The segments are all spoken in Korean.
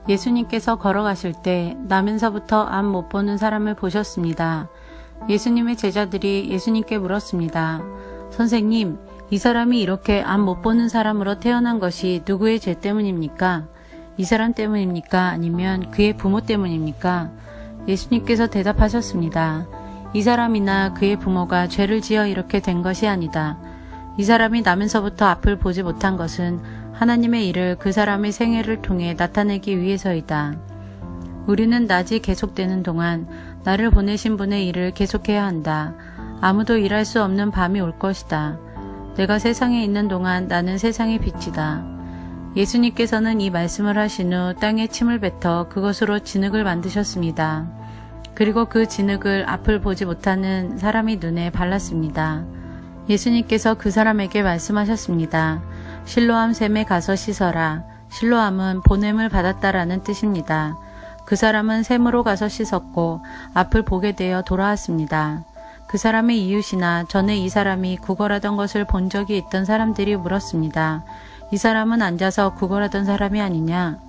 예수님께서 걸어가실 때 나면서부터 앞 못 보는 사람을 보셨습니다. 예수님의 제자들이 예수님께 물었습니다. 선생님, 이 사람이 이렇게 앞 못 보는 사람으로 태어난 것이 누구의 죄 때문입니까? 이 사람 때문입니까? 아니면 그의 부모 때문입니까? 예수님께서 대답하셨습니다. 이 사람이나 그의 부모가 죄를 지어 이렇게 된 것이 아니다. 이 사람이 나면서부터 앞을 보지 못한 것은 하나님의 일을 그 사람의 생애를 통해 나타내기 위해서이다. 우리는 낮이 계속되는 동안 나를 보내신 분의 일을 계속해야 한다. 아무도 일할 수 없는 밤이 올 것이다. 내가 세상에 있는 동안 나는 세상의 빛이다. 예수님께서는 이 말씀을 하신 후 땅에 침을 뱉어 그것으로 진흙을 만드셨습니다. 그리고 그 진흙을 앞을 보지 못하는 사람이 눈에 발랐습니다. 예수님께서 그 사람에게 말씀하셨습니다. 실로암 샘에 가서 씻어라. 실로암은 보냄을 받았다라는 뜻입니다. 그 사람은 샘으로 가서 씻었고 앞을 보게 되어 돌아왔습니다. 그 사람의 이웃이나 전에 이 사람이 구걸하던 것을 본 적이 있던 사람들이 물었습니다. 이 사람은 앉아서 구걸하던 사람이 아니냐?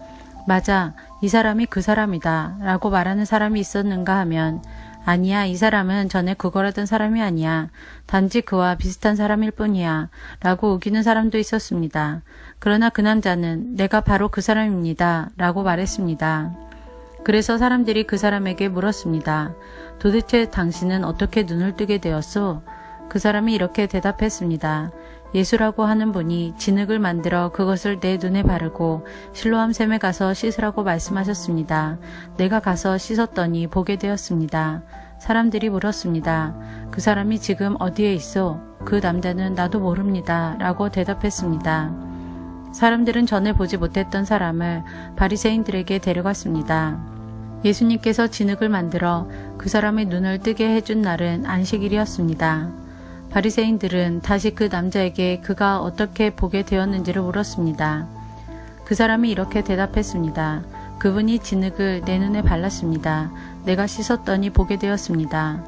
맞아, 이 사람이 그 사람이다 라고 말하는 사람이 있었는가 하면 아니야, 이 사람은 전에 구걸하던 사람이 아니야. 단지 그와 비슷한 사람일 뿐이야 라고 우기는 사람도 있었습니다. 그러나 그 남자는 내가 바로 그 사람입니다 라고 말했습니다. 그래서 사람들이 그 사람에게 물었습니다. 도대체 당신은 어떻게 눈을 뜨게 되었소? 그 사람이 이렇게 대답했습니다. 예수라고 하는 분이 진흙을 만들어 그것을 내 눈에 바르고 실로암 샘에 가서 씻으라고 말씀하셨습니다. 내가 가서 씻었더니 보게 되었습니다. 사람들이 물었습니다. 그 사람이 지금 어디에 있어? 그 남자는 나도 모릅니다 라고 대답했습니다. 사람들은 전에 보지 못했던 사람을 바리새인들에게 데려갔습니다. 예수님께서 진흙을 만들어 그 사람의 눈을 뜨게 해준 날은 안식일이었습니다. 바리새인들은 다시 그 남자에게 그가 어떻게 보게 되었는지를 물었습니다. 그 사람이 이렇게 대답했습니다. 그분이 진흙을 내 눈에 발랐습니다. 내가 씻었더니 보게 되었습니다.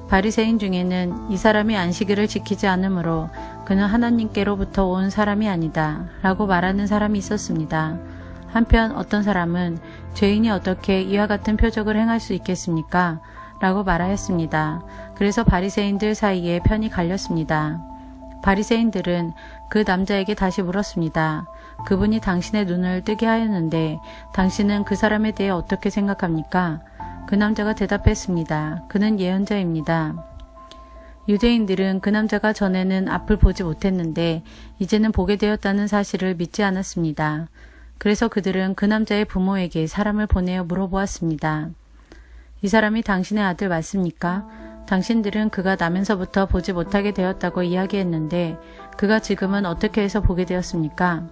바리새인 중에는 이 사람이 안식일을 지키지 않으므로 그는 하나님께로부터 온 사람이 아니다 라고 말하는 사람이 있었습니다. 한편 어떤 사람은 죄인이 어떻게 이와 같은 표적을 행할 수 있겠습니까? 라고 말하였습니다. 그래서 바리새인들 사이에 편이 갈렸습니다. 바리새인들은 그 남자에게 다시 물었습니다. 그분이 당신의 눈을 뜨게 하였는데 당신은 그 사람에 대해 어떻게 생각합니까? 그 남자가 대답했습니다. 그는 예언자입니다. 유대인들은 그 남자가 전에는 앞을 보지 못했는데 이제는 보게 되었다는 사실을 믿지 않았습니다. 그래서 그들은 그 남자의 부모에게 사람을 보내어 물어보았습니다. 이 사람이 당신의 아들 맞습니까? 당신들은 그가 나면서부터 보지 못하게 되었다고 이야기했는데 그가 지금은 어떻게 해서 보게 되었습니까?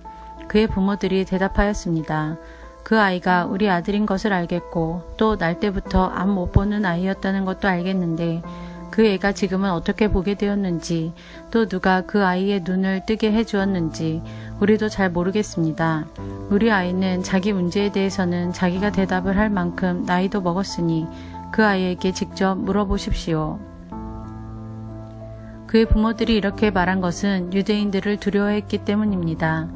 그의 부모들이 대답하였습니다. 그 아이가 우리 아들인 것을 알겠고 또 날 때부터 앞 못 보는 아이였다는 것도 알겠는데 그 애가 지금은 어떻게 보게 되었는지 또 누가 그 아이의 눈을 뜨게 해주었는지 우리도 잘 모르겠습니다. 우리 아이는 자기 문제에 대해서는 자기가 대답을 할 만큼 나이도 먹었으니 그 아이에게 직접 물어보십시오. 그의 부모들이 이렇게 말한 것은 유대인들을 두려워했기 때문입니다.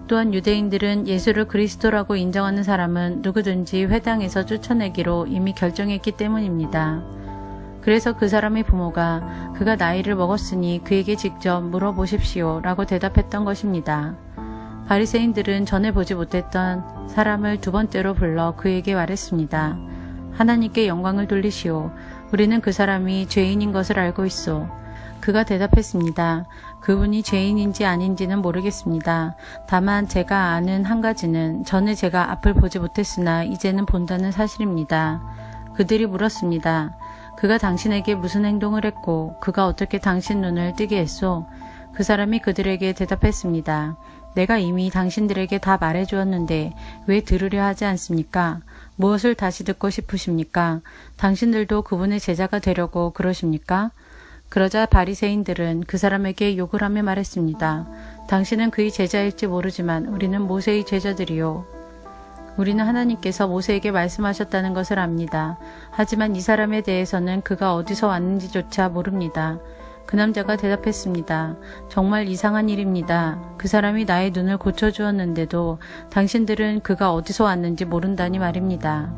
또한 유대인들은 예수를 그리스도라고 인정하는 사람은 누구든지 회당에서 쫓아내기로 이미 결정했기 때문입니다. 그래서 그 사람의 부모가 그가 나이를 먹었으니 그에게 직접 물어보십시오 라고 대답했던 것입니다. 바리새인들은 전에 보지 못했던 사람을 두 번째로 불러 그에게 말했습니다. 하나님께 영광을 돌리시오. 우리는 그 사람이 죄인인 것을 알고 있소. 그가 대답했습니다. 그분이 죄인인지 아닌지는 모르겠습니다. 다만 제가 아는 한 가지는 전에 제가 앞을 보지 못했으나 이제는 본다는 사실입니다. 그들이 물었습니다. 그가 당신에게 무슨 행동을 했고 그가 어떻게 당신 눈을 뜨게 했소? 그 사람이 그들에게 대답했습니다. 내가 이미 당신들에게 다 말해주었는데 왜 들으려 하지 않습니까? 무엇을 다시 듣고 싶으십니까? 당신들도 그분의 제자가 되려고 그러십니까? 그러자 바리새인들은 그 사람에게 욕을 하며 말했습니다. 당신은 그의 제자일지 모르지만 우리는 모세의 제자들이요. 우리는 하나님께서 모세에게 말씀하셨다는 것을 압니다. 하지만 이 사람에 대해서는 그가 어디서 왔는지조차 모릅니다. 그 남자가 대답했습니다. 정말 이상한 일입니다. 그 사람이 나의 눈을 고쳐주었는데도 당신들은 그가 어디서 왔는지 모른다니 말입니다.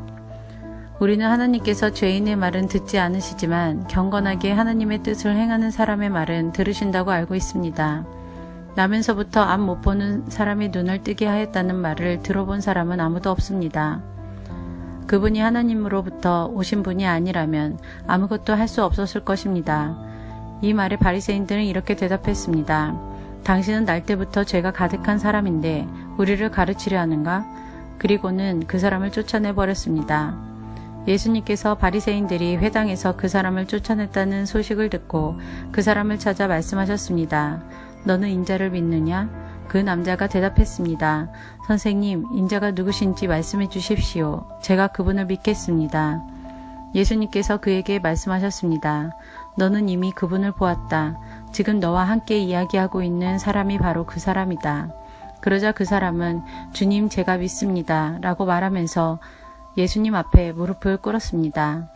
우리는 하나님께서 죄인의 말은 듣지 않으시지만 경건하게 하나님의 뜻을 행하는 사람의 말은 들으신다고 알고 있습니다. 나면서부터 앞 못 보는 사람의 눈을 뜨게 하였다는 말을 들어본 사람은 아무도 없습니다. 그분이 하나님으로부터 오신 분이 아니라면 아무것도 할 수 없었을 것입니다. 이 말에 바리새인들은 이렇게 대답했습니다. 당신은 날 때부터 죄가 가득한 사람인데 우리를 가르치려 하는가? 그리고는 그 사람을 쫓아내 버렸습니다. 예수님께서 바리새인들이 회당에서 그 사람을 쫓아냈다는 소식을 듣고 그 사람을 찾아 말씀하셨습니다. 너는 인자를 믿느냐? 그 남자가 대답했습니다. 선생님, 인자가 누구신지 말씀해 주십시오. 제가 그분을 믿겠습니다. 예수님께서 그에게 말씀하셨습니다. 너는 이미 그분을 보았다. 지금 너와 함께 이야기하고 있는 사람이 바로 그 사람이다. 그러자 그 사람은 주님, 제가 믿습니다. 라고 말하면서 예수님 앞에 무릎을 꿇었습니다.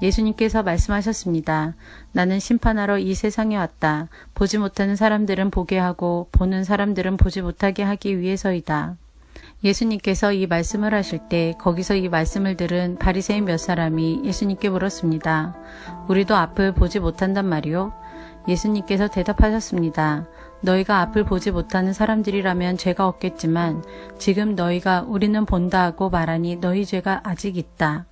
예수님께서 말씀하셨습니다. 나는 심판하러 이 세상에 왔다. 보지 못하는 사람들은 보게 하고 보는 사람들은 보지 못하게 하기 위해서이다. 예수님께서 이 말씀을 하실 때 거기서 이 말씀을 들은 바리새인 몇 사람이 예수님께 물었습니다. 우리도 앞을 보지 못한단 말이요? 예수님께서 대답하셨습니다. 너희가 앞을 보지 못하는 사람들이라면 죄가 없겠지만 지금 너희가 우리는 본다 하고 말하니 너희 죄가 아직 있다.